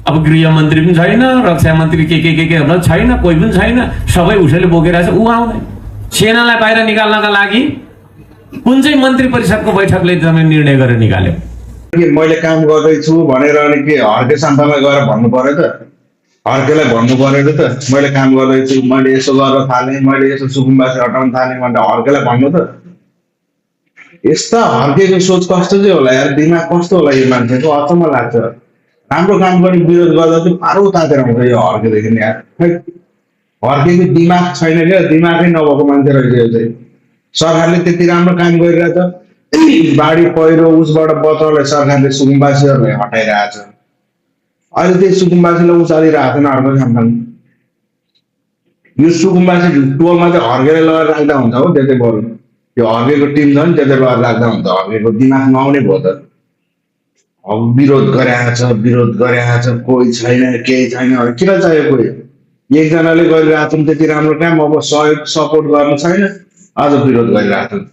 अब गृहमन्त्री पनि छैन, रक्षा मन्त्री के छैन, कोही पनि छैन, सबै उसैले बोकिरहेछ। ऊ आउँदैन। सेनालाई बाहिर निकाल्नका लागि कुन चाहिँ मन्त्री परिषदको बैठकले तपाईँ निर्णय गरेर निकाल्यो? मैले काम गर्दैछु भनेर अनि के हर्के शान्तालाई गएर भन्नु पर्यो त? हर्केलाई भन्नु पर्यो त मैले काम गर्दैछु, मैले यसो गर्न थालेँ, मैले यसो सुकुम्बासी हटाउन थालेँ भनेर हर्केलाई भन्नु त? यस्ता हर्केको सोच कस्तो चाहिँ होला यार, दिमाग कस्तो होला यो मान्छेको, अचम्म लाग्छ। राम्रो काम गर्ने विरोध गर्दा चाहिँ पारो तातेर आउँछ यो हर्केदेखि यार। हर्केको दिमाग छैन क्या, दिमागै नभएको मान्छे रहेछ यो चाहिँ। सरकारले त्यति राम्रो काम गरिरहेछ, बाढी पहिरो उसबाट बचाउनलाई सरकारले सुकुम्बासीहरूलाई हटाइरहेछ। अहिले त्यही सुकुम्बासीलाई उचालिरहेको छैन अर्को खानपान। यो सुकुम्बासी टोलमा चाहिँ हर्केलाई लगेर राख्दा हुन्छ हो, त्यतै बरु यो हर्केको टिम छ नि त्यतै लगेर राख्दा हुन्छ। हर्केको दिमाग नआउने भयो त। अब विरोध गरिरहेछ, कोही छैन, केही छैन, किन चाहियो कोही? एकजनाले गरिरहेको छ त्यति राम्रो काम, अब सहयोग सपोर्ट गर्नु छैन, आज विरोध गरिरहेको छ।